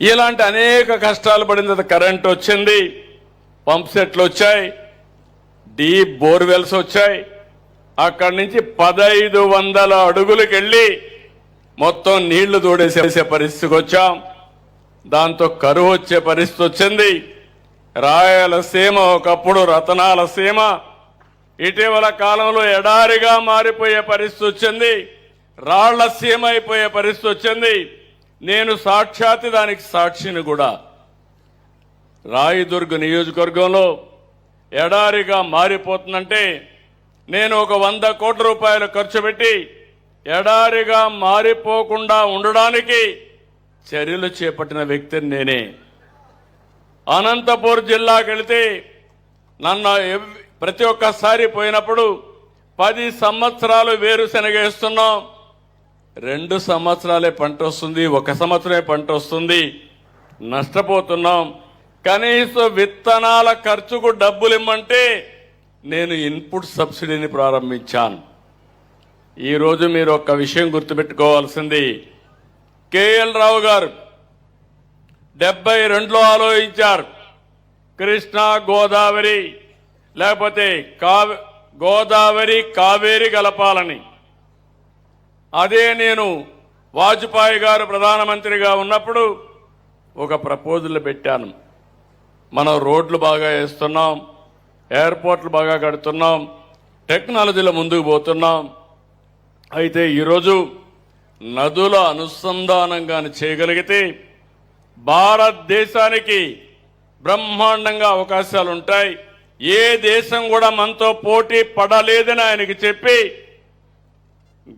ఇలాంటి అనేక కష్టాలు పడిన తర్వాత కరెంట్ వచ్చింది, పంప్ సెట్లు వచ్చాయి, డీప్ బోర్వెల్స్ వచ్చాయి. అక్కడి నుంచి 1500 అడుగులకు వెళ్ళి మొత్తం నీళ్లు తోడేసే పరిస్థితికి వచ్చాం. దాంతో కరువు వచ్చే పరిస్థితి వచ్చింది. రాయలసీమ ఒకప్పుడు రతనాల సీమ ఇటీవల కాలంలో ఎడారిగా మారిపోయే పరిస్థితి వచ్చింది. రాళ్ల సీమ అయిపోయే పరిస్థితి వచ్చింది. నేను సాక్షాత్ దానికి సాక్షిని కూడా. రాయదుర్గ్ నియోజకవర్గంలో ఎడారిగా మారిపోతుందంటే నేను ఒక 100 కోట్ల రూపాయలు ఖర్చు పెట్టి ఎడారిగా మారిపోకుండా ఉండడానికి చర్యలు చేపట్టిన వ్యక్తిని నేనే. అనంతపూర్ జిల్లాకి వెళితే నన్ను ప్రతి ఒక్కసారి పోయినప్పుడు 10 సంవత్సరాలు వేరుశనగ వేస్తున్నాం, 2 సంవత్సరాలే పంట వస్తుంది, 1 సంవత్సరమే పంట వస్తుంది, నష్టపోతున్నాం. కనీసం విత్తనాల ఖర్చుకు డబ్బులు ఇమ్మంటే నేను ఇన్పుట్ సబ్సిడీని ప్రారంభించాను. ఈరోజు మీరు ఒక్క విషయం గుర్తుపెట్టుకోవాల్సింది, కేఎల్ రావు గారు 72లో ఆలోచించారు కృష్ణా గోదావరి లేకపోతే గోదావరి కావేరి కలపాలని. అదే నేను వాజ్పేయి గారు ప్రధానమంత్రిగా ఉన్నప్పుడు ఒక ప్రపోజల్ పెట్టాను. మనం రోడ్లు బాగా వేస్తున్నాం, ఎయిర్పోర్ట్లు బాగా కడుతున్నాం, టెక్నాలజీలో ముందుకు పోతున్నాం. అయితే ఈరోజు నదుల అనుసంధానంగా చేయగలిగితే భారతదేశానికి బ్రహ్మాండంగా అవకాశాలు ఉంటాయి. ఏ దేశం కూడా మనతో పోటీ పడలేదని ఆయనకి చెప్పి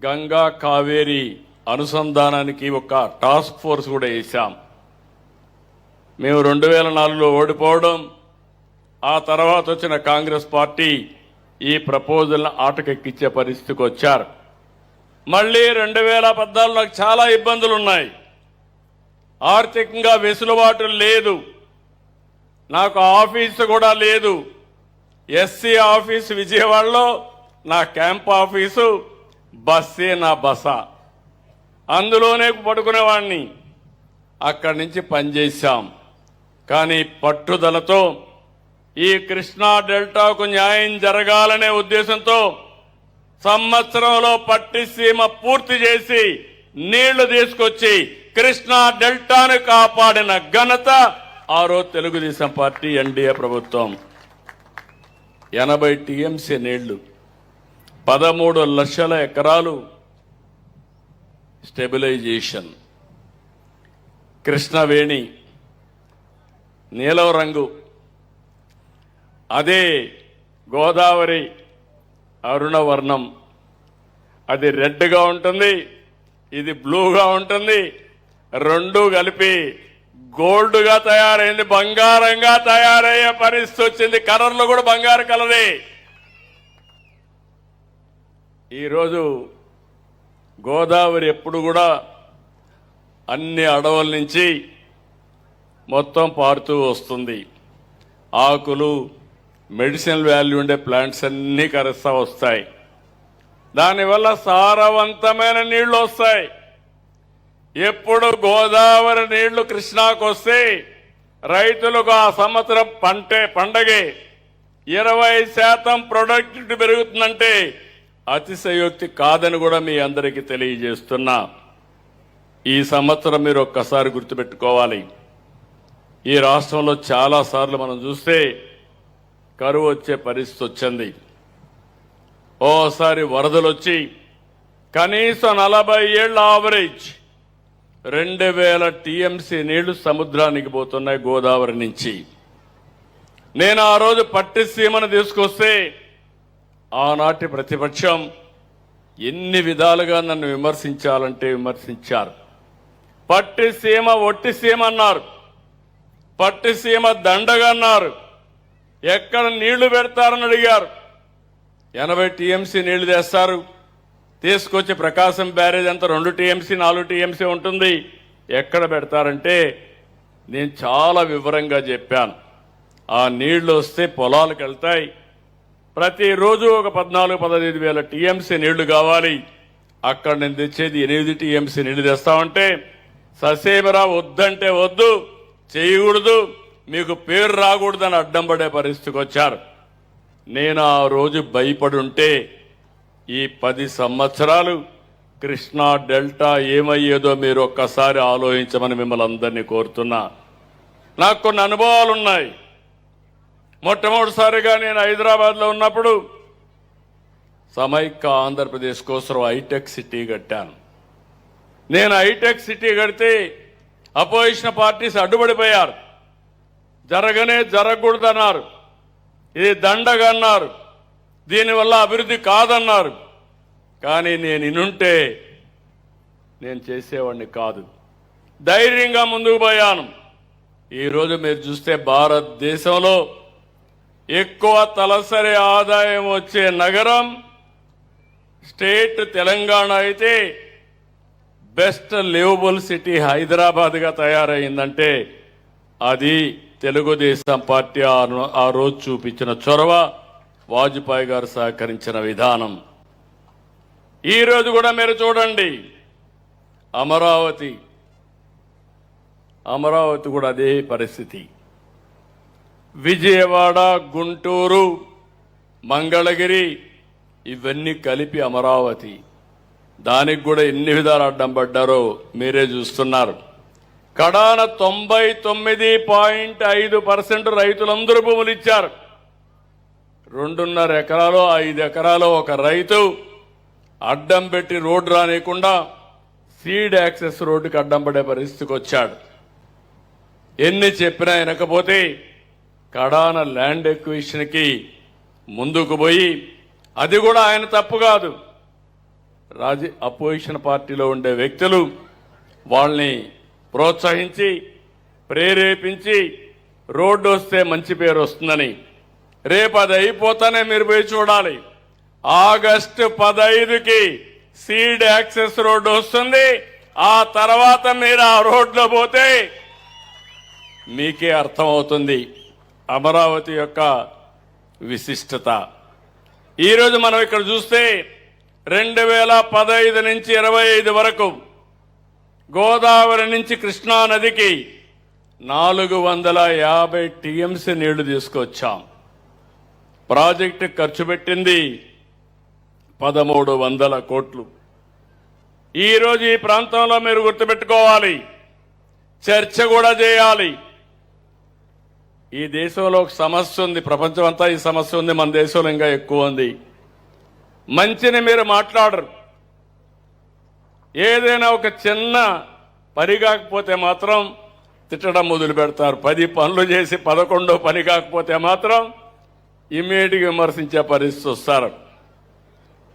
గంగా కావేరి అనుసంధానానికి ఒక టాస్క్ ఫోర్స్ కూడా వేశాం. మేము 2004లో ఓడిపోవడం, ఆ తర్వాత వచ్చిన కాంగ్రెస్ పార్టీ ఈ ప్రపోజల్ని ఆటకెక్కించే పరిస్థితికి వచ్చారు. మళ్ళీ 2014లో చాలా ఇబ్బందులు ఉన్నాయి. ఆర్థికంగా వెసులుబాటు లేదు, నాకు ఆఫీసు కూడా లేదు. ఎస్సీ ఆఫీసు విజయవాడలో నా క్యాంప్ ఆఫీసు, బస్సే నా బస, అందులోనే పడుకునేవాడిని. అక్కడి నుంచి పనిచేశాం. కానీ పట్టుదలతో ఈ కృష్ణా డెల్టాకు న్యాయం జరగాలనే ఉద్దేశంతో సంవత్సరంలో పట్టిసీమ పూర్తి చేసి నీళ్లు తీసుకొచ్చి కృష్ణా డెల్టాను కాపాడిన ఘనత ఆ రోజు తెలుగుదేశం పార్టీ ఎన్డీఏ ప్రభుత్వం. 80 టీఎంసీ నీళ్లు, 13 లక్షల ఎకరాలు స్టెబిలైజేషన్. కృష్ణవేణి నీలం రంగు, అదే గోదావరి అరుణవర్ణం, అది రెడ్గా ఉంటుంది, ఇది బ్లూగా ఉంటుంది. 2 కలిపి గోల్డ్గా తయారైంది, బంగారంగా తయారయ్యే పరిస్థితి వచ్చింది. కలర్లు కూడా బంగారు కలరే. ఈరోజు గోదావరి ఎప్పుడు కూడా అన్ని అడవుల నుంచి మొత్తం పారుతూ వస్తుంది. ఆకులు, మెడిసినల్ వాల్యూ ఉండే ప్లాంట్స్ అన్నీ కరుస్తా వస్తాయి. దానివల్ల సారవంతమైన నీళ్లు వస్తాయి. ఎప్పుడు గోదావరి నీళ్లు కృష్ణాకు వస్తే రైతులకు ఆ సంవత్సరం పండగే 20% ప్రొడక్టివిటీ పెరుగుతుందంటే అతిశయోక్తి కాదని కూడా మీ అందరికీ తెలియజేస్తున్నా. ఈ సంవత్సరం మీరు ఒక్కసారి గుర్తుపెట్టుకోవాలి, ఈ రాష్ట్రంలో చాలా సార్లు మనం చూస్తే కరువు వచ్చే పరిస్థితి వచ్చింది. ఓసారి వరదలు వచ్చి కనీసం 40 ఏళ్ల ఆవరేజ్ 2000 టీఎంసీ నీళ్లు సముద్రానికి పోతున్నాయి గోదావరి నుంచి. నేను ఆ రోజు పట్టిసీమను తీసుకొస్తే ఆనాటి ప్రతిపక్షం ఎన్ని విధాలుగా నన్ను విమర్శించాలంటే విమర్శించారు. పట్టిసీమ ఒట్టిసీమ అన్నారు, పట్టిసీమ దండగా అన్నారు. ఎక్కడ నీళ్లు పెడతారని అడిగారు. 80 టీఎంసీ నీళ్లు తెస్తారు, తీసుకొచ్చి ప్రకాశం బ్యారేజ్ అంతా 2 టీఎంసీ 4 టీఎంసీ ఉంటుంది. ఎక్కడ పెడతారంటే నేను చాలా వివరంగా చెప్పాను. ఆ నీళ్లు వస్తే పొలాలకు వెళ్తాయి. ప్రతిరోజు ఒక 14-15 వేల టీఎంసీ నీళ్లు కావాలి. అక్కడ నేను తెచ్చేది 8 టీఎంసీ నీళ్లు తెస్తామంటే ససేమిరా వద్దంటే వద్దు, చేయకూడదు, మీకు పేరు రాకూడదని అడ్డం పడే పరిస్థితికి వచ్చారు. నేను ఆ రోజు భయపడి ఉంటే ఈ 10 సంవత్సరాలు కృష్ణా డెల్టా ఏమయ్యేదో మీరు ఒక్కసారి ఆలోచించమని మిమ్మల్ని అందరినీ కోరుతున్నా. నాకు కొన్ని అనుభవాలు ఉన్నాయి. మొట్టమొదటిసారిగా నేను హైదరాబాద్లో ఉన్నప్పుడు సమైక్య ఆంధ్రప్రదేశ్ కోసం హైటెక్ సిటీ కట్టాను. నేను హైటెక్ సిటీ కడితే అపోజిషన్ పార్టీస్ అడ్డుపడిపోయారు. జరగకూడదన్నారు, ఇది దండగా అన్నారు, దీనివల్ల అభివృద్ధి కాదన్నారు. కానీ నేను ఇనుంటే నేను చేసేవాడిని కాదు, ధైర్యంగా ముందుకు పోయాను. ఈరోజు మీరు చూస్తే భారతదేశంలో ఎక్కువ తలసరి ఆదాయం వచ్చే నగరం స్టేట్ తెలంగాణ అయితే బెస్ట్ లివబుల్ సిటీ హైదరాబాద్గా తయారైందంటే అది తెలుగుదేశం పార్టీ ఆ రోజు చూపించిన చొరవ, వాజ్పేయి గారు సహకరించిన విధానం. ఈ రోజు కూడా మీరు చూడండి, అమరావతి కూడా అదే పరిస్థితి. విజయవాడ, గుంటూరు, మంగళగిరి ఇవన్నీ కలిపి అమరావతి. దానికి కూడా ఎన్ని విధాలు అడ్డం పడ్డారో మీరే చూస్తున్నారు. కడాన 99.5% రైతులందరూ భూములు ఇచ్చారు. 2.5 ఎకరాలు 5 ఎకరాలు ఒక రైతు అడ్డం పెట్టి రోడ్డు రానియకుండా సీడ్ యాక్సెస్ రోడ్డుకి అడ్డం పడే పరిస్థితికి వచ్చాడు. ఎన్ని చెప్పినా వినకపోతే కడాన ల్యాండ్ ఎక్విజిషన్కి ముందుకు పోయి, అది కూడా ఆయన తప్పు కాదు, అపోజిషన్ పార్టీలో ఉండే వ్యక్తులు వాళ్ళని ప్రోత్సహించి ప్రేరేపించి రోడ్డు వస్తే మంచి పేరు వస్తుందని. రేపు అది అయిపోతానే మీరు పోయి చూడాలి. ఆగస్టు 15కి సీడ్ యాక్సెస్ రోడ్డు వస్తుంది. ఆ తర్వాత మీరు ఆ రోడ్లో పోతే మీకే అర్థమవుతుంది అమరావతి యొక్క విశిష్టత. ఈరోజు మనం ఇక్కడ చూస్తే 2015 నుంచి 25 వరకు గోదావరి నుంచి కృష్ణా నదికి 450 టీఎంసీ నీళ్లు తీసుకొచ్చాం. ప్రాజెక్టు ఖర్చు పెట్టింది 1300 కోట్లు. ఈరోజు ఈ ప్రాంతంలో మీరు గుర్తుపెట్టుకోవాలి, చర్చ కూడా చేయాలి. ఈ దేశంలో ఒక సమస్య ఉంది, ప్రపంచం అంతా ఈ సమస్య ఉంది, మన దేశంలో ఇంకా ఎక్కువ ఉంది. మంచిని మీరు మాట్లాడరు. ఏదైనా ఒక చిన్న పని కాకపోతే మాత్రం తిట్టడం మొదలు పెడతారు. 10 పనులు చేసి 11వ పని కాకపోతే మాత్రం ఇమ్మీడియట్గా విమర్శించే పరిస్థితి వస్తారు.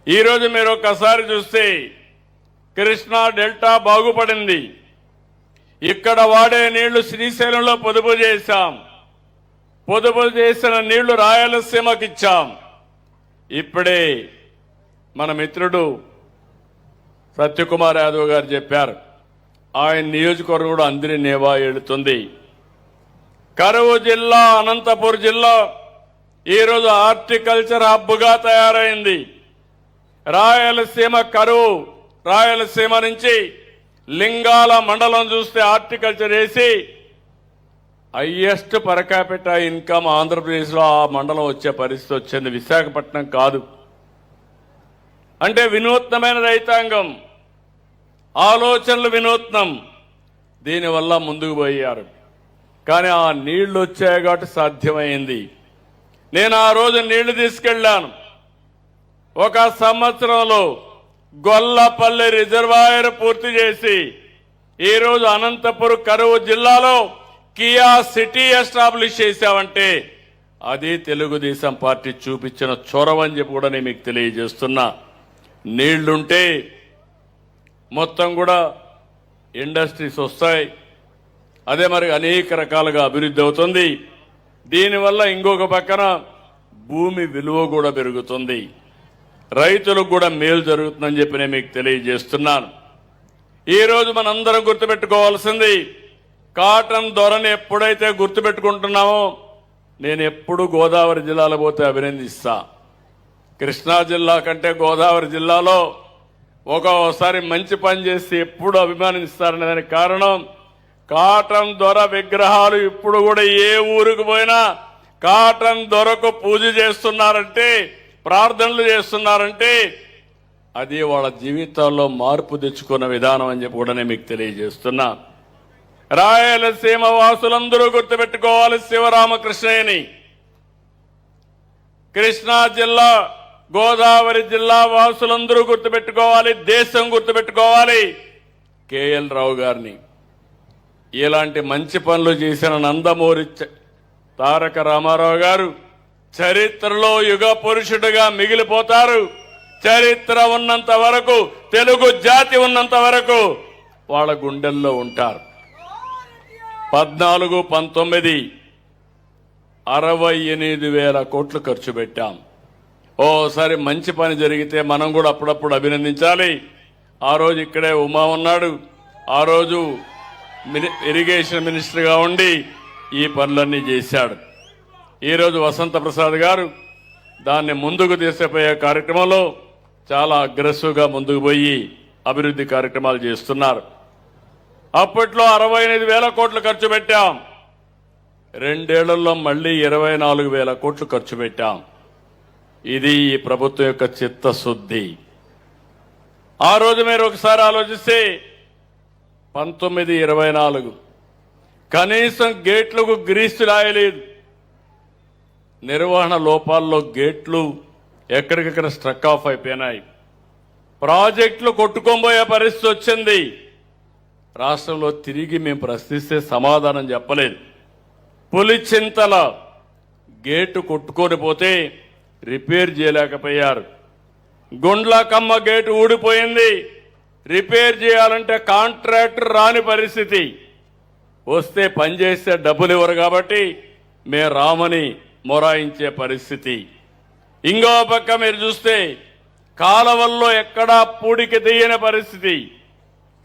ఈరోజు మీరు ఒక్కసారి చూస్తే కృష్ణా డెల్టా బాగుపడింది. ఇక్కడ వాడే నీళ్లు శ్రీశైలంలో పొదుపు చేశాం. పొదుపు చేసిన నీళ్లు రాయలసీమకి ఇచ్చాం. ఇప్పుడే మన మిత్రుడు సత్యకుమార్ యాదవ్ గారు చెప్పారు, ఆయన నియోజకవర్గం కూడా అందరి నేవా ఏడుతుంది. కరువు జిల్లా అనంతపురం జిల్లా ఈరోజు హార్టికల్చర్ హబ్గా తయారైంది. రాయలసీమ కరువు, రాయలసీమ నుంచి లింగాల మండలం చూస్తే హార్టికల్చర్ వేసి హైయెస్ట్ పర్ క్యాపిటల్ ఇన్కమ్ ఆంధ్రప్రదేశ్లో ఆ మండలం వచ్చే పరిస్థితి వచ్చింది. విశాఖపట్నం కాదు. అంటే వినూత్నమైన రైతాంగం, ఆలోచనలు వినూత్నం. దీనివల్ల ముందుకు పోయారు. కానీ ఆ నీళ్లు వచ్చాయి కాబట్టి సాధ్యమైంది. నేను ఆ రోజు నీళ్లు తీసుకెళ్లాను. 1 సంవత్సరంలో గొల్లపల్లి రిజర్వాయర్ పూర్తి చేసి ఈరోజు అనంతపురం కరువు జిల్లాలో కియా సిటీ ఎస్టాబ్లిష్ చేశామంటే అది తెలుగుదేశం పార్టీ చూపించిన చొరవని చెప్పి కూడా నేను మీకు తెలియజేస్తున్నా. నీళ్లుంటే మొత్తం కూడా ఇండస్ట్రీస్ వస్తాయి. అదే మరి అనేక రకాలుగా అభివృద్ధి అవుతుంది. దీనివల్ల ఇంకొక పక్కన భూమి విలువ కూడా పెరుగుతుంది, రైతులకు కూడా మేలు జరుగుతుందని చెప్పి నేను మీకు తెలియజేస్తున్నాను. ఈరోజు మనందరం గుర్తుపెట్టుకోవాల్సింది, కాటన్ ధరని ఎప్పుడైతే గుర్తుపెట్టుకుంటున్నామో, నేను ఎప్పుడు గోదావరి జిల్లాలో పోతే అభినందిస్తా. కృష్ణా జిల్లా కంటే గోదావరి జిల్లాలో ఒక్కోసారి మంచి పని చేసి ఎప్పుడు అభిమానిస్తారనే దానికి కారణం కాటన్ దొర విగ్రహాలు ఇప్పుడు కూడా ఏ ఊరికి పోయినా కాటన్ దొరకు పూజ చేస్తున్నారంటే, ప్రార్థనలు చేస్తున్నారంటే అది వాళ్ళ జీవితాల్లో మార్పు తెచ్చుకున్న విధానం అని చెప్పి కూడా నేను మీకు తెలియజేస్తున్నా. రాయలసీమ వాసులందరూ గుర్తుపెట్టుకోవాలి శివరామకృష్ణయ్యని. కృష్ణా జిల్లా, గోదావరి జిల్లా వాసులందరూ గుర్తుపెట్టుకోవాలి, దేశం గుర్తుపెట్టుకోవాలి కేఎల్ రావు గారిని. ఇలాంటి మంచి పనులు చేసిన నందమూరి తారక రామారావు గారు చరిత్రలో యుగ పురుషుడిగా మిగిలిపోతారు. చరిత్ర ఉన్నంత వరకు, తెలుగు జాతి ఉన్నంత వరకు వాళ్ళ గుండెల్లో ఉంటారు. 14, 19 68,000 కోట్లు ఖర్చు పెట్టాం. ఓసారి మంచి పని జరిగితే మనం కూడా అప్పుడప్పుడు అభినందించాలి. ఆ రోజు ఇక్కడే ఉమా ఉన్నాడు. ఆ రోజు ఇరిగేషన్ మినిస్టర్గా ఉండి ఈ పనులన్నీ చేశాడు. ఈరోజు వసంత ప్రసాద్ గారు దాన్ని ముందుకు తీసుకుపోయే కార్యక్రమంలో చాలా అగ్రెసివ్గా ముందుకు పోయి అభివృద్ధి కార్యక్రమాలు చేస్తున్నారు. అప్పట్లో 68,000 కోట్లు ఖర్చు పెట్టాం. 2 ఏళ్లలో మళ్లీ 24,000 కోట్లు ఖర్చు పెట్టాం. ఇది ఈ ప్రభుత్వం యొక్క చిత్తశుద్ధి. ఆ రోజు మీరు ఒకసారి ఆలోచిస్తే 19, 24 కనీసం గేట్లకు గ్రీసు రాయలేదు. నిర్వహణ లోపాల్లో గేట్లు ఎక్కడికెక్కడ స్ట్రక్ ఆఫ్ అయిపోయినాయి. ప్రాజెక్టులు కొట్టుకోబోయే పరిస్థితి వచ్చింది. రాష్ట్రంలో తిరిగి మేము ప్రశ్నిస్తే సమాధానం చెప్పలేదు. పులిచింతల గేటు కొట్టుకొని పోతే రిపేర్ చేయలేకపోయారు. గుండ్లకమ్మ గేటు ఊడిపోయింది, రిపేర్ చేయాలంటే కాంట్రాక్టర్ రాని పరిస్థితి. వస్తే పనిచేస్తే డబ్బులు ఇవ్వరు కాబట్టి మేము రామని మొరాయించే పరిస్థితి. ఇంకో పక్క మీరు చూస్తే కాలవల్లో ఎక్కడా పూడికి తీయని పరిస్థితి.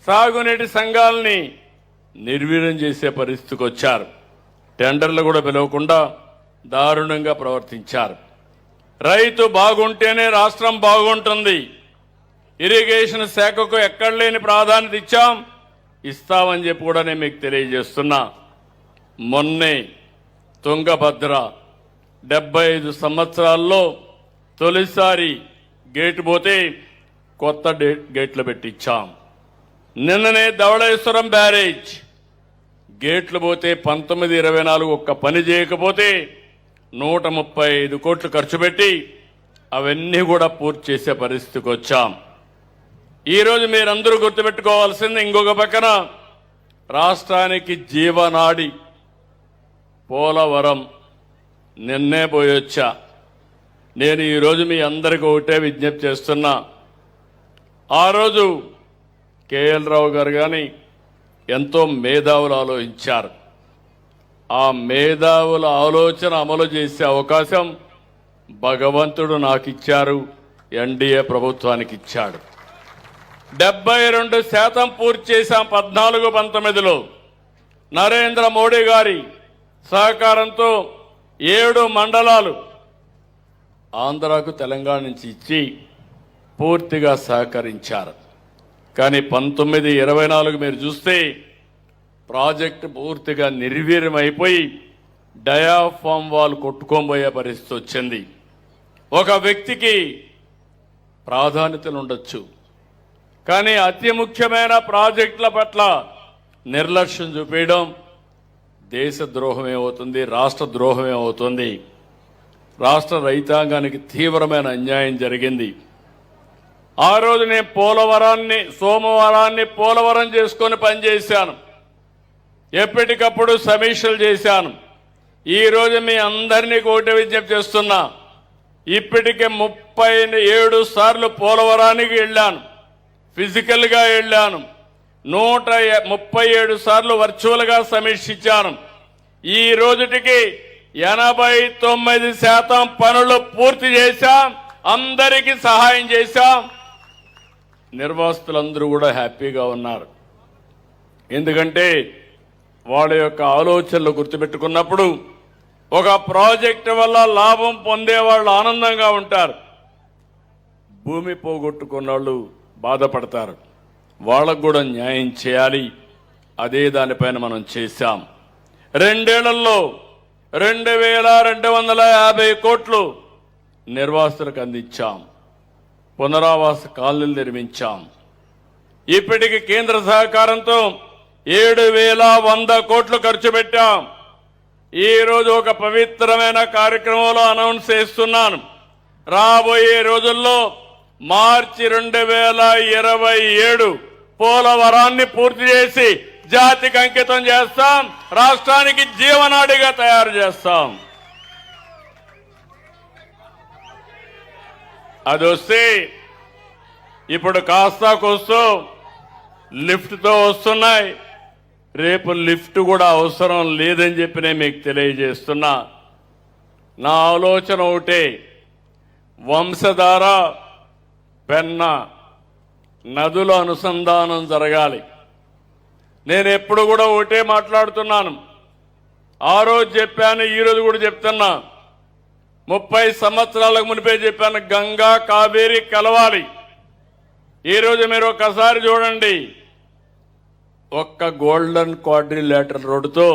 సాగునీటి సంఘాలని నిర్వీర్యం చేసే పరిస్థితికి వచ్చారు. టెండర్లు కూడా పిలవకుండా దారుణంగా ప్రవర్తించారు. రైతు బాగుంటేనే రాష్ట్రం బాగుంటుంది. ఇరిగేషన్ శాఖకు ఎక్కడ లేని ప్రాధాన్యత ఇస్తామని చెప్పి కూడా నేను మీకు తెలియజేస్తున్నా. మొన్నే తుంగభద్ర 75 సంవత్సరాల్లో తొలిసారి గేటు పోతే కొత్త గేట్లు పెట్టించాం. నిన్ననే ధవళేశ్వరం బ్యారేజ్ గేట్లు పోతే 19, 24 ఒక్క పని చేయకపోతే 135 కోట్లు ఖర్చు పెట్టి అవన్నీ కూడా పూర్తి చేసే పరిస్థితికి వచ్చాం. ఈరోజు మీరందరూ గుర్తుపెట్టుకోవాల్సింది ఇంకొక పక్కన రాష్ట్రానికి జీవనాడి పోలవరం నిన్నే పోయొచ్చా. నేను ఈరోజు మీ అందరికీ ఒకటే విజ్ఞప్తి చేస్తున్నా. ఆ రోజు కేఎల్ రావు గారు కానీ ఎంతో మేధావులు ఆలోచించారు. ఆ మేధావుల ఆలోచన అమలు చేసే అవకాశం భగవంతుడు నాకు ఇచ్చారు, ఎన్డీఏ ప్రభుత్వానికి ఇచ్చాడు. 72% పూర్తి చేశాం 14, 19లో. నరేంద్ర మోడీ గారి సహకారంతో 7 మండలాలు ఆంధ్రాకు తెలంగాణ నుంచి ఇచ్చి పూర్తిగా సహకరించారు. కానీ 19, 24 మీరు చూస్తే ప్రాజెక్టు పూర్తిగా నిర్వీర్యమైపోయి డయాఫామ్ వాల్ కొట్టుకోబోయే పరిస్థితి వచ్చింది. ఒక వ్యక్తికి ప్రాధాన్యతలు ఉండొచ్చు, కానీ అతి ముఖ్యమైన ప్రాజెక్టుల పట్ల నిర్లక్ష్యం చూపేయడం దేశ ద్రోహమే అవుతుంది, రాష్ట్ర ద్రోహమే అవుతుంది. రాష్ట్ర రైతాంగానికి తీవ్రమైన అన్యాయం జరిగింది. ఆ రోజు నేను సోమవారాన్ని పోలవరం చేసుకొని పనిచేశాను. ఎప్పటికప్పుడు సమీక్షలు చేశాను. ఈ రోజు మీ అందరినీ ఒకటి విజ్ఞప్తి చేస్తున్నా. ఇప్పటికే 37 సార్లు పోలవరానికి వెళ్ళాను, ఫిజికల్గా వెళ్ళాను. 137 సార్లు వర్చువల్గా సమీక్షించాను. ఈ రోజుటికి 89% పనులు పూర్తి చేశాం, అందరికీ సహాయం చేశాం. నిర్వాసితులందరూ కూడా హ్యాపీగా ఉన్నారు. ఎందుకంటే వాళ్ళ యొక్క ఆలోచనలు గుర్తుపెట్టుకున్నప్పుడు ఒక ప్రాజెక్టు వల్ల లాభం పొందే వాళ్ళు ఆనందంగా ఉంటారు. భూమి పోగొట్టుకున్న వాళ్ళు బాధపడతారు. వాళ్ళకు కూడా న్యాయం చేయాలి. అదే దానిపైన మనం చేశాం. 2 ఏళ్లలో 2,250 కోట్లు నిర్వాసితులకు అందించాం. పునరావాస కాలనీలు నిర్మించాం. ఇప్పటికి కేంద్ర సహకారంతో 7,100 కోట్లు ఖర్చు పెట్టాం. ఈ రోజు ఒక పవిత్రమైన కార్యక్రమంలో అనౌన్స్ చేస్తున్నాను. రాబోయే రోజుల్లో మార్చి 2027 పోలవరాన్ని పూర్తి చేసి జాతికి అంకితం చేస్తాం. రాష్ట్రానికి జీవనాడిగా తయారు చేస్తాం. అదొస్తే ఇప్పుడు కాస్తా కోస్తూ లిఫ్ట్తో వస్తున్నాయి. రేపు లిఫ్ట్ కూడా అవసరం లేదని చెప్పి నేను మీకు తెలియజేస్తున్నా. నా ఆలోచన ఒకటే, వంశధార పెన్న నదుల అనుసంధానం జరగాలి. నేను ఎప్పుడు కూడా ఒకటే మాట్లాడుతున్నాను. ఆ రోజు చెప్పాను, ఈరోజు కూడా చెప్తున్నా. 30 సంవత్సరాలకు మునిపే చెప్పాను, గంగా కావేరి కలవాలి. ఈరోజు మీరు ఒక్కసారి చూడండి, ఒక్క గోల్డెన్ క్వాడ్రిలేటరల్ రోడ్డుతో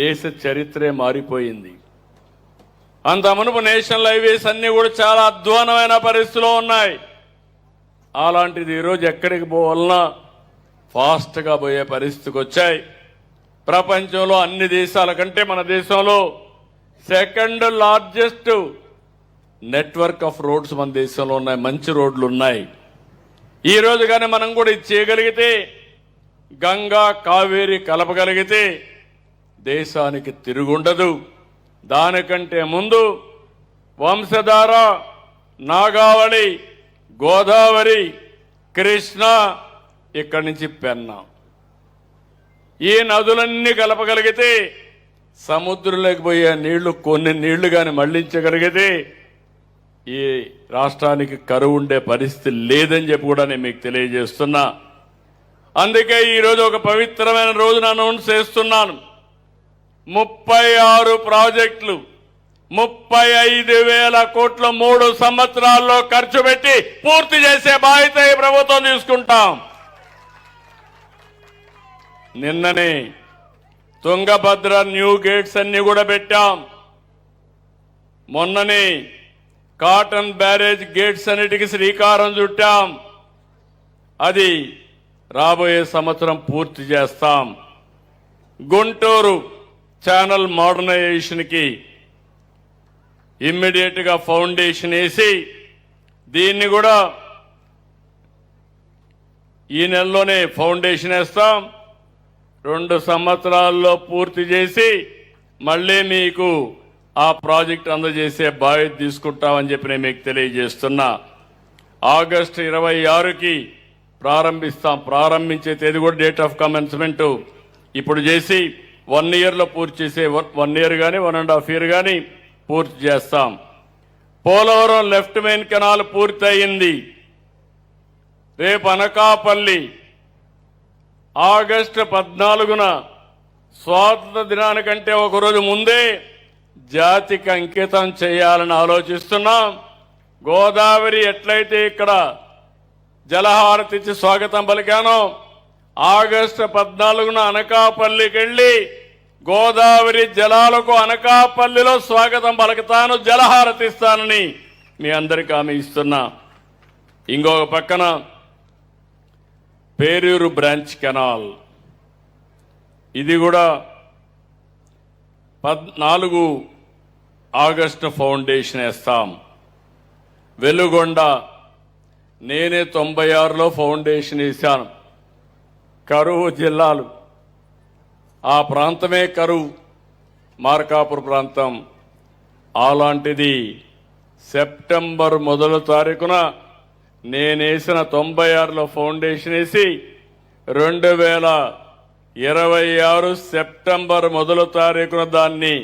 దేశ చరిత్రే మారిపోయింది. అంత మునుపు నేషనల్ హైవేస్ అన్ని కూడా చాలా అధ్వానమైన పరిస్థితిలో ఉన్నాయి. అలాంటిది ఈరోజు ఎక్కడికి పోవాలన్నా ఫాస్ట్గా పోయే పరిస్థితికి వచ్చాయి. ప్రపంచంలో అన్ని దేశాల కంటే మన దేశంలో second largest network of roads మన దేశంలో ఉన్నాయి. మంచి రోడ్లు ఉన్నాయి. ఈ రోజు కానీ మనం కూడా ఇది చేయగలిగితే, గంగా కావేరి కలపగలిగితే దేశానికి తిరుగుండదు. దానికంటే ముందు వంశధార, నాగావళి, గోదావరి, కృష్ణ, ఇక్కడి నుంచి పెన్న, ఈ నదులన్నీ కలపగలిగితే సముద్రంలోకి పోయే నీళ్లు, కొన్ని నీళ్లు కానీ మళ్లించగలిగితే ఈ రాష్ట్రానికి కరువు ఉండే పరిస్థితి లేదని చెప్పి కూడా నేను మీకు తెలియజేస్తున్నా. అందుకే ఈరోజు ఒక పవిత్రమైన రోజున అనౌన్స్ చేస్తున్నాను. 36 ప్రాజెక్టులు 35,000 కోట్లు 3 సంవత్సరాల్లో ఖర్చు పెట్టి పూర్తి చేసే బాధ్యత ఈ ప్రభుత్వం తీసుకుంటాం. నిన్ననే తుంగభద్ర న్యూ గేట్స్ అన్ని కూడా పెట్టాం. మొన్ననే కాటన్ బ్యారేజ్ గేట్స్ అన్నిటికీ శ్రీకారం చుట్టాం. అది రాబోయే సంవత్సరం పూర్తి చేస్తాం. గుంటూరు ఛానల్ మోడర్నైజేషన్కి ఇమ్మీడియట్ గా ఫౌండేషన్ వేసి దీన్ని కూడా ఈ నెలలోనే ఫౌండేషన్ వేస్తాం. 2 సంవత్సరాల్లో పూర్తి చేసి మళ్ళీ మీకు ఆ ప్రాజెక్ట్ అందజేసే బాధ్యత తీసుకుంటామని చెప్పి నేను మీకు తెలియజేస్తున్నా. ఆగస్టు 26కి ప్రారంభిస్తాం. ప్రారంభించే తేదీ కూడా డేట్ ఆఫ్ కమెన్స్మెంట్ ఇప్పుడు చేసి 1 ఇయర్లో పూర్తి చేసే 1 ఇయర్ కానీ 1.5 ఇయర్ కానీ పూర్తి చేస్తాం. పోలవరం లెఫ్ట్ మెయిన్ కెనాల్ పూర్తయింది. రేపు అనకాపల్లి ఆగస్టు 14న స్వాతంత్ర దినానికంటే ఒకరోజు ముందే జాతికి అంకితం చేయాలని ఆలోచిస్తున్నాం. గోదావరి ఎట్లయితే ఇక్కడ జలహారతి ఇచ్చి స్వాగతం పలికానో, ఆగస్టు 14న అనకాపల్లికి వెళ్లి గోదావరి జలాలకు అనకాపల్లిలో స్వాగతం పలుకుతాను, జలహారతి ఇస్తానని మీ అందరికీ హామీ ఇస్తున్నా. ఇంకొక పక్కన పేరూరు బ్రాంచ్ కెనాల్, ఇది కూడా 14 ఆగస్టు ఫౌండేషన్ వేస్తాం. వెలుగొండ నేనే 96లో ఫౌండేషన్ వేశాను. కరువు జిల్లాలు, ఆ ప్రాంతమే కరువు, మార్కాపురం ప్రాంతం. అలాంటిది సెప్టెంబర్ 1వ తారీఖున నేనేసిన 96లో ఫౌండేషన్ వేసి 2026 సెప్టెంబర్ 1వ తారీఖున దాన్ని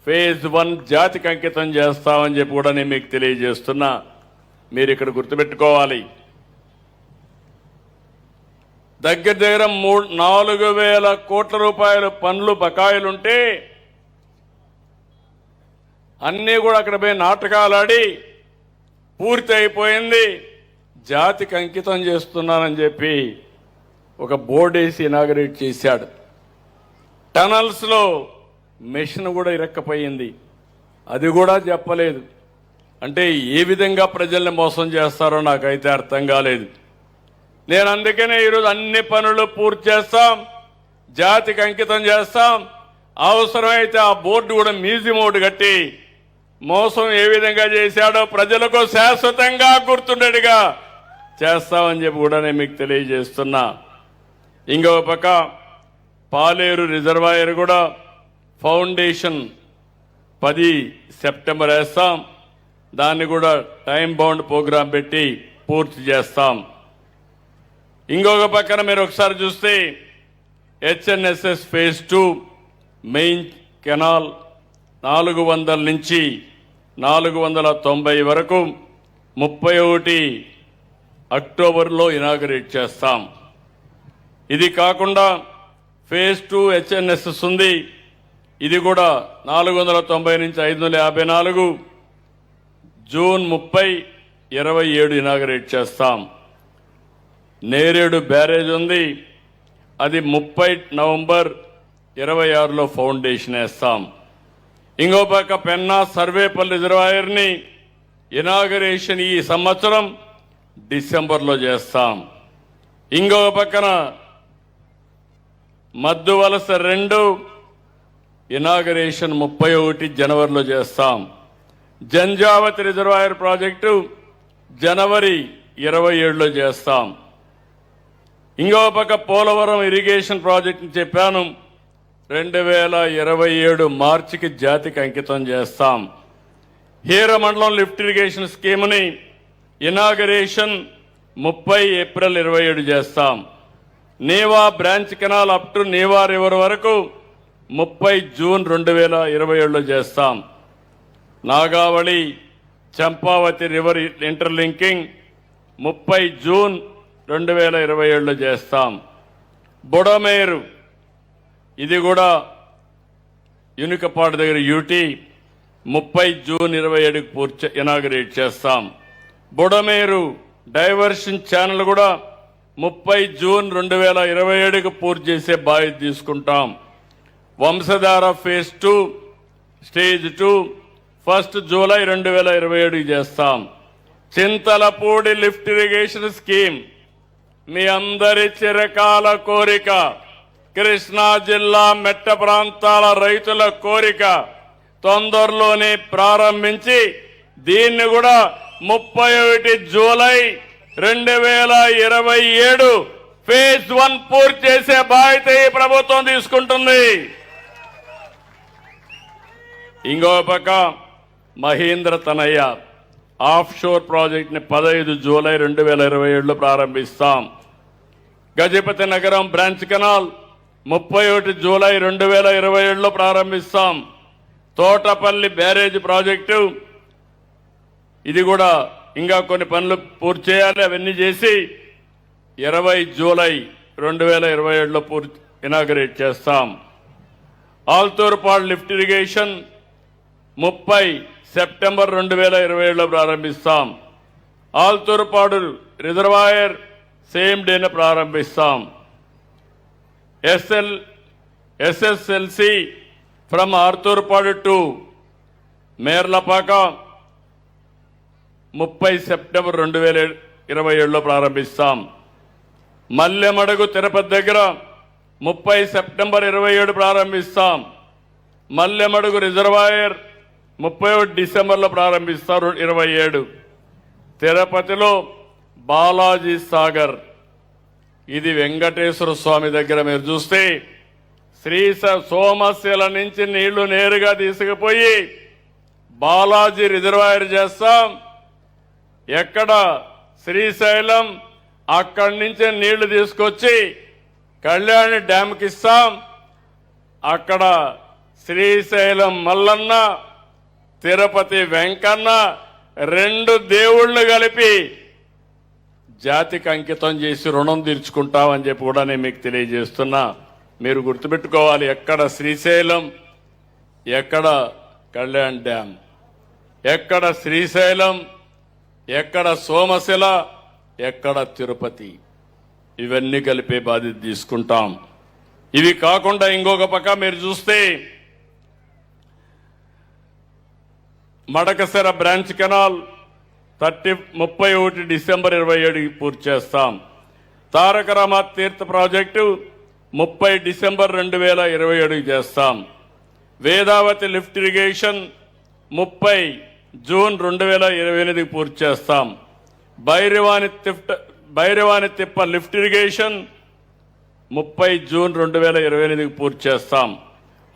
ఫేజ్ 1 జాతికి అంకితం చేస్తామని చెప్పి కూడా నేను మీకు తెలియజేస్తున్నా. మీరు ఇక్కడ గుర్తుపెట్టుకోవాలి, దగ్గర 4,000 కోట్ల రూపాయల పనులు బకాయిలుంటే అన్నీ కూడా అక్కడ పోయి నాటకాలాడి పూర్తి అయిపోయింది. జాతికి అంకితం చేస్తున్నానని చెప్పి ఒక బోర్డు వేసి ఇనాగరేట్ చేశాడు. టనల్స్లో మెషిన్ కూడా ఇరక్కపోయింది, అది కూడా చెప్పలేదు. అంటే ఏ విధంగా ప్రజల్ని మోసం చేస్తారో నాకైతే అర్థం కాలేదు. నేను అందుకనే ఈరోజు అన్ని పనులు పూర్తి చేస్తాం, జాతికి అంకితం చేస్తాం. అవసరమైతే ఆ బోర్డు కూడా మ్యూజియం ఒకటి కట్టి మోసం ఏ విధంగా చేశాడో ప్రజలకు శాశ్వతంగా గుర్తుండేట్టుగా చేస్తామని చెప్పి కూడా నేను మీకు తెలియజేస్తున్నా. ఇంకో పక్క పాలేరు రిజర్వాయర్ కూడా ఫౌండేషన్ 10 సెప్టెంబర్ వేస్తాం. దాన్ని కూడా టైం బౌండ్ ప్రోగ్రాం పెట్టి పూర్తి చేస్తాం. ఇంకొక పక్కన మీరు ఒకసారి చూస్తే హెచ్ఎన్ఎస్ఎస్ ఫేజ్ 2 మెయిన్ కెనాల్ 400 నుంచి 490 వరకు 31 అక్టోబర్లో ఇనాగరేట్ చేస్తాం. ఇది కాకుండా ఫేజ్ 2 హెచ్ఎన్ఎస్ఎస్ ఉంది, ఇది కూడా 490 నుంచి 554 జూన్ 30, 27 ఇనాగరేట్ చేస్తాం. నేరేడు బ్యారేజ్ ఉంది, అది 30 నవంబర్ 26లో ఫౌండేషన్ వేస్తాం. ఇంకో పక్క పెన్నా సర్వేపల్లి రిజర్వాయర్ని ఇనాగరేషన్ ఈ సంవత్సరం డిసెంబర్లో చేస్తాం. ఇంకొక పక్కన మద్దువలస 2 ఇనాగరేషన్ 31 జనవరిలో చేస్తాం. జంజావతి రిజర్వాయర్ ప్రాజెక్టు జనవరి 27లో చేస్తాం. ఇంకో పక్క పోలవరం ఇరిగేషన్ ప్రాజెక్టు చెప్పాను, 2027 మార్చికి జాతికి అంకితం చేస్తాం. హీరమండలం లిఫ్ట్ ఇరిగేషన్ స్కీమ్ని ఇనాగరేషన్ 30 ఏప్రిల్ 27 చేస్తాం. Neeva branch canal up to Neeva river వరకు 30 జూన్ 2027లో చేస్తాం. Nagavali Champavathi river interlinking 30 June 2027లో చేస్తాం. బుడమేరు ఇది కూడా యునికపాడు దగ్గర యూటీ 30 జూన్ 27కి పూర్తి ఇనాగరేట్ చేస్తాం. బుడమేరు డైవర్షన్ ఛానల్ కూడా 30 జూన్ 2027కి పూర్తి చేసే బాధ్యత తీసుకుంటాం. వంశధార ఫేజ్ 2 స్టేజ్ 2 1 జూలై 2027కి చేస్తాం. చింతలపూడి లిఫ్ట్ ఇరిగేషన్ స్కీమ్ మీ అందరి చిరకాల కోరిక, కృష్ణా జిల్లా మెట్ట ప్రాంతాల రైతుల కోరిక. తొందరలోనే ప్రారంభించి దీన్ని కూడా 31 జూలై 2027 ఫేజ్ 1 పూర్తి చేసే బాధ్యత ఈ ప్రభుత్వం తీసుకుంటుంది. ఇంకో పక్క Mahendra Tanaya offshore project ని 15 జూలై 2027లో ప్రారంభిస్తాం. Gajapathi Nagaram branch canal 31 July 2027లో ప్రారంభిస్తాం. తోటపల్లి బ్యారేజ్ ప్రాజెక్టు ఇది కూడా ఇంకా కొన్ని పనులు పూర్తి చేయాలి, అవన్నీ చేసి 20 జూలై 2027లో పూర్తి ఇనాగరేట్ చేస్తాం. ఆల్తూర్పాడు లిఫ్ట్ ఇరిగేషన్ 30 సెప్టెంబర్ 2027లో ప్రారంభిస్తాం. ఆల్తూర్పాడు రిజర్వాయర్ సేమ్ డేన ప్రారంభిస్తాం. SSLC from Arthurpadu to Merlapaka 30 September 2027లో ప్రారంభిస్తాం. మల్లెమడుగు తిరుపతి దగ్గర 30 సెప్టెంబర్ 27 ప్రారంభిస్తాం. మల్లెమడుగు రిజర్వాయర్ 31 డిసెంబర్లో ప్రారంభిస్తారు 27. తిరుపతిలో బాలాజీ సాగర్ ఇది వెంకటేశ్వర స్వామి దగ్గర మీరు చూస్తే సోమశిల నుంచి నీళ్లు నేరుగా తీసుకుపోయి బాలాజీ రిజర్వాయర్ చేస్తాం. ఎక్కడ శ్రీశైలం అక్కడి నుంచే నీళ్లు తీసుకొచ్చి కళ్యాణి డ్యాంకి ఇస్తాం. అక్కడ శ్రీశైలం మల్లన్న, తిరుపతి వెంకన్న 2 దేవుళ్లు కలిపి జాతికి అంకితం చేసి రుణం తీర్చుకుంటామని చెప్పి కూడా నేను మీకు తెలియజేస్తున్నా. మీరు గుర్తుపెట్టుకోవాలి, ఎక్కడ శ్రీశైలం, ఎక్కడ కళ్యాణ్ డ్యామ్, ఎక్కడ శ్రీశైలం, ఎక్కడ సోమశిల, ఎక్కడ తిరుపతి. ఇవన్నీ కలిపే బాధ్యత తీసుకుంటాం. ఇవి కాకుండా ఇంకొక పక్క మీరు చూస్తే మడకసెర బ్రాంచ్ కెనాల్ 31 డిసెంబర్ 27 పూర్తి చేస్తాం. తారక రామనాథ్ తీర్థ ప్రాజెక్టు 30 డిసెంబర్ 2027 చేస్తాం. వేదావతి లిఫ్ట్ ఇరిగేషన్ 30 జూన్ 2028 పూర్తి చేస్తాం. భైరవాని తిప్ప లిఫ్ట్ ఇరిగేషన్ 30 జూన్ 2028 పూర్తి చేస్తాం.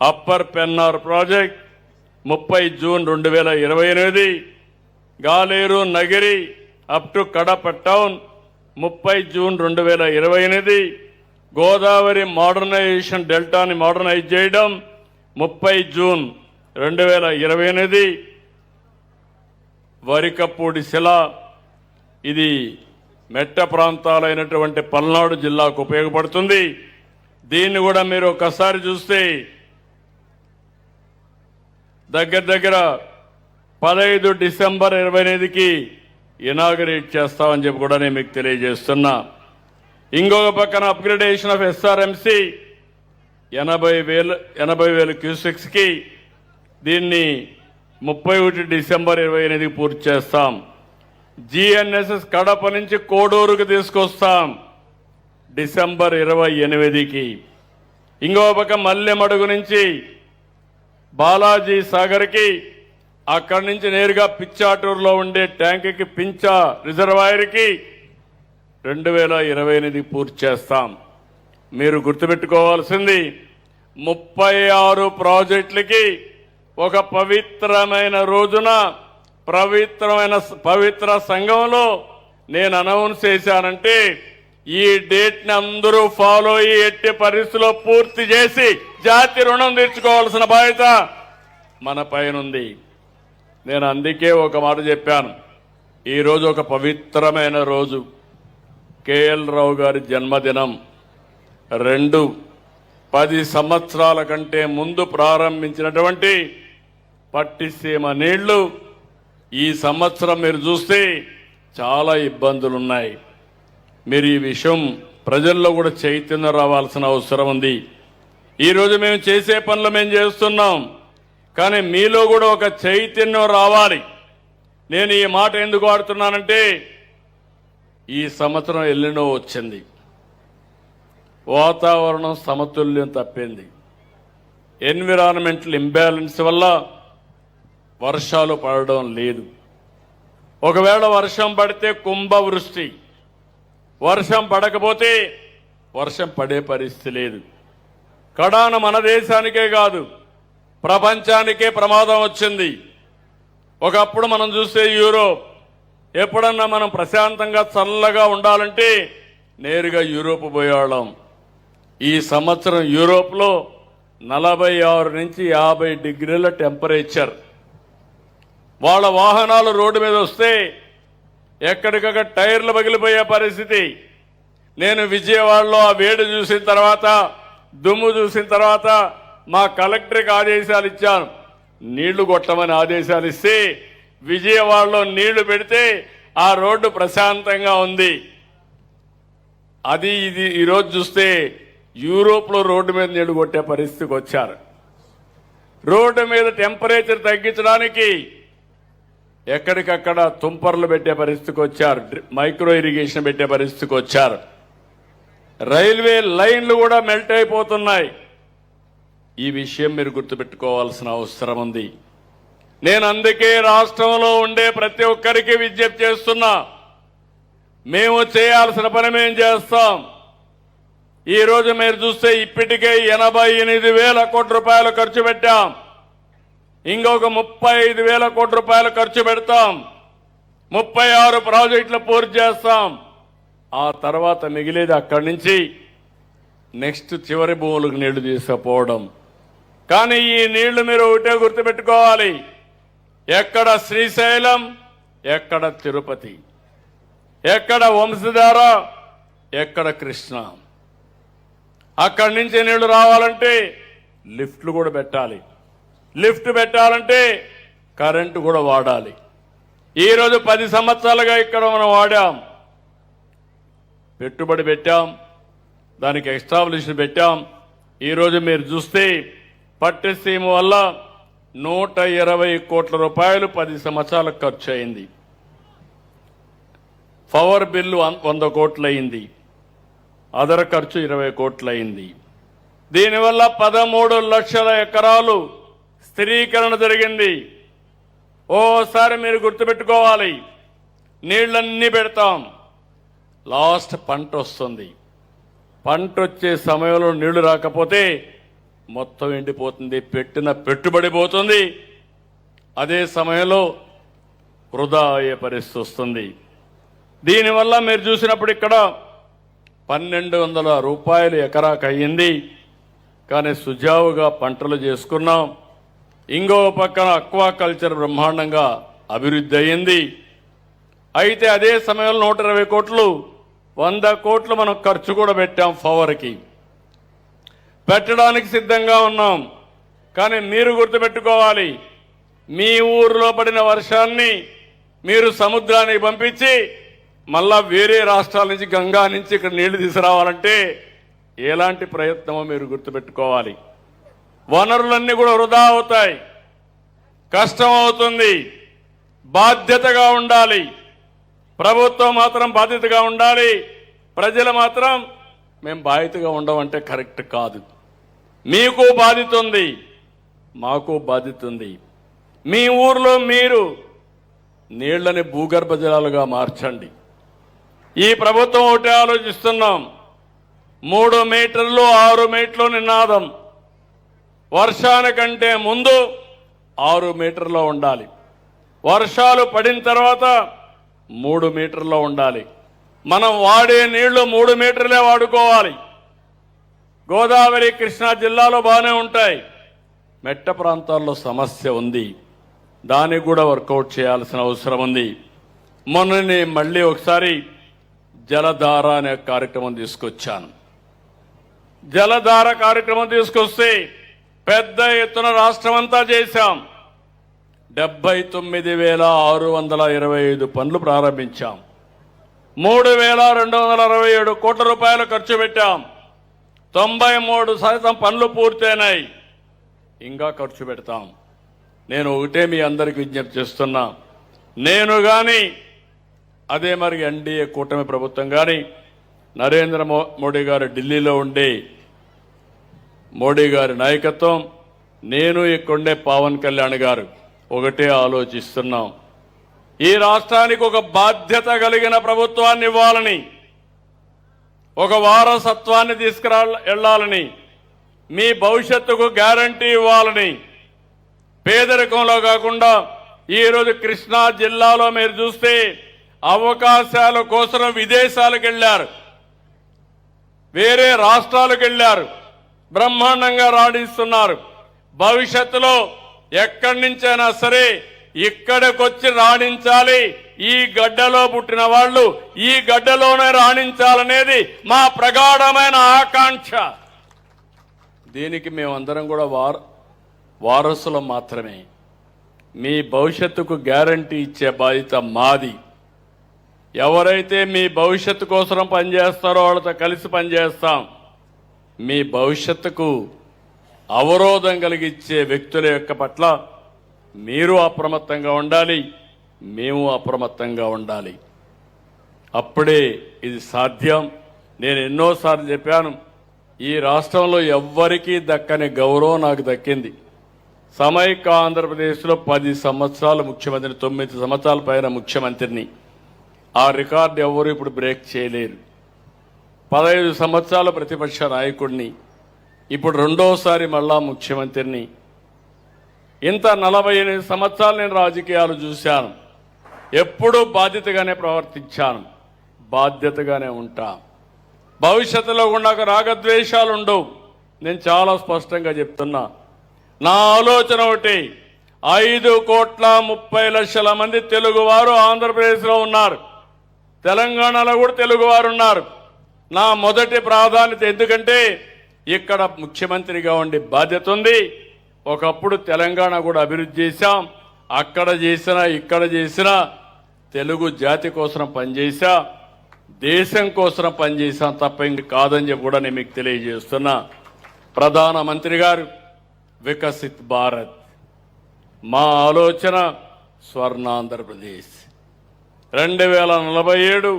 Upper Pennar project 30 June 2028. Galeru Nagari up to Kadapa town 30 June 2028. Godavari modernization డెల్టాని మోడర్నైజ్ చేయడం 30 జూన్ 2028. వరికపూడి శిల ఇది మెట్ట ప్రాంతాలైనటువంటి పల్నాడు జిల్లాకు ఉపయోగపడుతుంది. దీన్ని కూడా మీరు ఒకసారి చూస్తే దగ్గర 15 డిసెంబర్ 28కి ఇనాగరేట్ చేస్తామని చెప్పి కూడా నేను మీకు తెలియజేస్తున్నా. ఇంకొక పక్కన అప్గ్రేడేషన్ ఆఫ్ ఎస్ఆర్ఎంసి 80,000 క్యూసెక్స్కి దీన్ని 31 డిసెంబర్ 28కి పూర్తి చేస్తాం. జిఎన్ఎస్ఎస్ కడప నుంచి కోడూరుకు తీసుకొస్తాం డిసెంబర్ 28కి. ఇంకొక పక్క మల్లెమడుగు నుంచి బాలాజీ సాగర్కి, అక్కడి నుంచి నేరుగా పిచ్చాటూరులో ఉండే ట్యాంకుకి పించా రిజర్వాయర్కి 2028 పూర్తి చేస్తాం. మీరు గుర్తుపెట్టుకోవాల్సింది 36 ప్రాజెక్టులకి ఒక పవిత్రమైన రోజున పవిత్ర సంఘంలో నేను అనౌన్స్ చేశానంటే ఈ డేట్ ని అందరూ ఫాలో అయ్యి ఎట్టి పరిస్థితుల్లో పూర్తి చేసి జాతి రుణం తీర్చుకోవాల్సిన బాధ్యత మన పైనుంది. నేను అందుకే ఒక మాట చెప్పాను. ఈరోజు ఒక పవిత్రమైన రోజు, కేఎల్ రావు గారి జన్మదినం. 10 సంవత్సరాల కంటే ముందు ప్రారంభించినటువంటి పట్టిసీమ నీళ్లు ఈ సంవత్సరం మీరు చూస్తే చాలా ఇబ్బందులున్నాయి. మీరు ఈ విషయం ప్రజల్లో కూడా చైతన్యం రావాల్సిన అవసరం ఉంది. ఈరోజు మేము చేసే పనులు మేము చేస్తున్నాం, కానీ మీలో కూడా ఒక చైతన్యం రావాలి. నేను ఈ మాట ఎందుకు వాడుతున్నానంటే ఈ సంవత్సరం ఎల్లినో వచ్చింది, వాతావరణం సమతుల్యం తప్పింది. ఎన్విరాన్మెంటల్ ఇంబ్యాలెన్స్ వల్ల వర్షాలు పడడం లేదు. ఒకవేళ వర్షం పడితే కుంభవృష్టి, వర్షం పడకపోతే వర్షం పడే పరిస్థితి లేదు. కడాన మన దేశానికే కాదు ప్రపంచానికే ప్రమాదం వచ్చింది. ఒకప్పుడు మనం చూస్తే యూరోప్, ఎప్పుడన్నా మనం ప్రశాంతంగా చల్లగా ఉండాలంటే నేరుగా యూరోప్ పోయేవాళ్ళం. ఈ సంవత్సరం యూరోప్లో 46 నుంచి 50 డిగ్రీల టెంపరేచర్. వాళ్ళ వాహనాలు రోడ్డు మీద వస్తే ఎక్కడికక్కడ టైర్లు పగిలిపోయే పరిస్థితి. నేను విజయవాడలో ఆ వేడి చూసిన తర్వాత, దుమ్ము చూసిన తర్వాత మా కలెక్టర్కి ఆదేశాలు ఇచ్చాను, నీళ్లు కొట్టమని ఆదేశాలు ఇస్తే విజయవాడలో నీళ్లు పెడితే ఆ రోడ్డు ప్రశాంతంగా ఉంది. అది ఇది ఈరోజు చూస్తే యూరోప్లో రోడ్డు మీద నీళ్లు కొట్టే పరిస్థితికి వచ్చారు. రోడ్డు మీద టెంపరేచర్ తగ్గించడానికి ఎక్కడికక్కడ తుంపర్లు పెట్టే పరిస్థితికి వచ్చారు, మైక్రో ఇరిగేషన్ పెట్టే పరిస్థితికి వచ్చారు. రైల్వే లైన్లు కూడా మెల్ట్ అయిపోతున్నాయి. ఈ విషయం మీరు గుర్తుపెట్టుకోవాల్సిన అవసరం ఉంది. నేను అందుకే రాష్ట్రంలో ఉండే ప్రతి ఒక్కరికి విజ్ఞప్తి చేస్తున్నా, మేము చేయాల్సిన పని మేము చేస్తాం. ఈ రోజు మీరు చూస్తే ఇప్పటికే 88,000 కోట్ల రూపాయలు ఖర్చు పెట్టాం. ఇంకొక 35,000 కోట్ల రూపాయలు ఖర్చు పెడతాం. 36 ప్రాజెక్టులు పూర్తి చేస్తాం. ఆ తర్వాత మిగిలేది అక్కడి నుంచి నెక్స్ట్ చివరి భూములకు నీళ్లు తీసుకుపోవడం. కానీ ఈ నీళ్లు మీరు ఒకటే గుర్తుపెట్టుకోవాలి, ఎక్కడ శ్రీశైలం, ఎక్కడ తిరుపతి, ఎక్కడ వంశధార, ఎక్కడ కృష్ణ. అక్కడి నుంచి నీళ్లు రావాలంటే లిఫ్ట్లు కూడా పెట్టాలి. లిఫ్ట్ పెట్టాలంటే కరెంటు కూడా వాడాలి. ఈరోజు 10 సంవత్సరాలుగా ఇక్కడ మనం వాడాం. పెట్టుబడి పెట్టాం, దానికి ఎస్టాబ్లిష్మెంట్ పెట్టాం. ఈరోజు మీరు చూస్తే పట్టిసీమ వల్ల 120 కోట్ల రూపాయలు 10 సంవత్సరాలకు ఖర్చు అయింది. పవర్ బిల్లు 100 కోట్లు అయింది, అదర్ ఖర్చు 20 కోట్లు అయింది. దీనివల్ల 13 లక్షల ఎకరాలు స్థిరీకరణ జరిగింది. ఓసారి మీరు గుర్తుపెట్టుకోవాలి, నీళ్ళన్నీ పెడతాం, లాస్ట్ పంట వస్తుంది. పంట వచ్చే సమయంలో నీళ్లు రాకపోతే మొత్తం ఎండిపోతుంది, పెట్టిన పెట్టుబడి పోతుంది. అదే సమయంలో వృధా అయ్యే పరిస్థితి వస్తుంది. దీనివల్ల మీరు చూసినప్పుడు ఇక్కడ 1200 రూపాయలు ఎకరాకు అయ్యింది. కానీ సుజావుగా పంటలు చేసుకున్నాం. ఇంకో పక్కన అక్వాకల్చర్ బ్రహ్మాండంగా అభివృద్ధి అయ్యింది. అయితే అదే సమయంలో 120 కోట్లు 100 కోట్లు మనం ఖర్చు కూడా పెట్టాం. పవర్కి పెట్టడానికి సిద్ధంగా ఉన్నాం. కానీ మీరు గుర్తుపెట్టుకోవాలి, మీ ఊరిలో పడిన వర్షాన్ని మీరు సముద్రానికి పంపించి మళ్ళా వేరే రాష్ట్రాల నుంచి గంగా నుంచి ఇక్కడ నీళ్లు తీసుకురావాలంటే ఎలాంటి ప్రయత్నమో మీరు గుర్తుపెట్టుకోవాలి. వనరులన్నీ కూడా వృధా అవుతాయి, కష్టం అవుతుంది. బాధ్యతగా ఉండాలి. ప్రభుత్వం మాత్రం బాధ్యతగా ఉండాలి, ప్రజలు మాత్రం మేము బాధ్యతగా ఉండమంటే కరెక్ట్ కాదు. మీకు బాధ్యత ఉంది, మాకు బాధ్యత ఉంది. మీ ఊర్లో మీరు నీళ్లని భూగర్భ జలాలుగా మార్చండి. ఈ ప్రభుత్వం ఒకటే ఆలోచిస్తున్నాం, 3 మీటర్లు 6 మీటర్లు నినాదం. వర్షానికంటే ముందు 6 మీటర్లో ఉండాలి, వర్షాలు పడిన తర్వాత 3 మీటర్లో ఉండాలి. మనం వాడే నీళ్లు 3 మీటర్లే వాడుకోవాలి. గోదావరి కృష్ణా జిల్లాలో బాగానే ఉంటాయి, మెట్ట ప్రాంతాల్లో సమస్య ఉంది, దానికి కూడా వర్కౌట్ చేయాల్సిన అవసరం ఉంది. మొన్ననే మళ్ళీ ఒకసారి జలధార అనే కార్యక్రమం తీసుకొచ్చాను. జలధార కార్యక్రమం తీసుకొస్తే పెద్ద ఎత్తున రాష్ట్రమంతా చేశాం. 79,625 పనులు ప్రారంభించాం. 3,267 కోట్ల రూపాయలు ఖర్చు పెట్టాం. 93% పనులు పూర్తయినాయి. ఇంకా ఖర్చు పెడతాం. నేను ఒకటే మీ అందరికి విజ్ఞప్తి చేస్తున్నా, నేను కానీ అదే మరి ఎన్డీఏ కూటమి ప్రభుత్వం కానీ నరేంద్ర మోడీ గారు ఢిల్లీలో ఉండే మోడీ గారి నాయకత్వం, నేను ఇక్కడుండే పవన్ కళ్యాణ్ గారు ఒకటే ఆలోచిస్తున్నాం, ఈ రాష్ట్రానికి ఒక బాధ్యత కలిగిన ప్రభుత్వాన్ని ఇవ్వాలని, ఒక వారసత్వాన్ని వెళ్ళాలని, మీ భవిష్యత్తుకు గ్యారంటీ ఇవ్వాలని. పేదరికంలో కాకుండా ఈరోజు కృష్ణా జిల్లాలో మీరు చూస్తే అవకాశాల కోసం విదేశాలకు వెళ్ళారు, వేరే రాష్ట్రాలకు వెళ్ళారు, బ్రహ్మాండంగా రాణిస్తున్నారు. భవిష్యత్తులో ఎక్కడి నుంచైనా సరే ఇక్కడికొచ్చి రాణించాలి. ఈ గడ్డలో పుట్టిన వాళ్ళు ఈ గడ్డలోనే రాణించాలనేది మా ప్రగాఢమైన ఆకాంక్ష. దీనికి మేమందరం కూడా వారసులం మాత్రమే. మీ భవిష్యత్తుకు గ్యారంటీ ఇచ్చే బాధ్యత మాది. ఎవరైతే మీ భవిష్యత్తు కోసం పనిచేస్తారో వాళ్ళతో కలిసి పనిచేస్తాం. మీ భవిష్యత్తుకు అవరోధం కలిగించే వ్యక్తుల యొక్క పట్ల మీరు అప్రమత్తంగా ఉండాలి, మేము అప్రమత్తంగా ఉండాలి. అప్పుడే ఇది సాధ్యం. నేను ఎన్నోసార్లు చెప్పాను, ఈ రాష్ట్రంలో ఎవ్వరికీ దక్కని గౌరవం నాకు దక్కింది. సమైక్య ఆంధ్రప్రదేశ్లో 10 సంవత్సరాలు ముఖ్యమంత్రిని, 9 సంవత్సరాల పైన ముఖ్యమంత్రిని. ఆ రికార్డు ఎవరు ఇప్పుడు బ్రేక్ చేయలేరు. 15 సంవత్సరాల ప్రతిపక్ష నాయకుడిని, ఇప్పుడు రెండోసారి మళ్ళా ముఖ్యమంత్రిని. ఇంత 48 సంవత్సరాలు నేను రాజకీయాలు చూశాను. ఎప్పుడూ బాధ్యతగానే ప్రవర్తించాను, బాధ్యతగానే ఉంటా. భవిష్యత్తులో కూడా రాగద్వేషాలు ఉండవు. నేను చాలా స్పష్టంగా చెప్తున్నా. నా ఆలోచన ఒకటి, 5,30,00,000 మంది తెలుగువారు ఆంధ్రప్రదేశ్లో ఉన్నారు, తెలంగాణలో కూడా తెలుగువారు ఉన్నారు. నా మొదటి ప్రాధాన్యత, ఎందుకంటే ఇక్కడ ముఖ్యమంత్రిగా ఉండి బాధ్యత ఉంది. ఒకప్పుడు తెలంగాణ కూడా అభివృద్ధి చేశాం, అక్కడ చేసినా ఇక్కడ చేసినా తెలుగు జాతి కోసం పనిచేశా. దేశం కోసం పనిచేసాం తప్ప ఇంక కాదని చెప్పి కూడా నేను మీకు తెలియజేస్తున్నా. ప్రధానమంత్రి గారు వికసిత్ భారత్, మా ఆలోచన స్వర్ణాంధ్రప్రదేశ్ 2047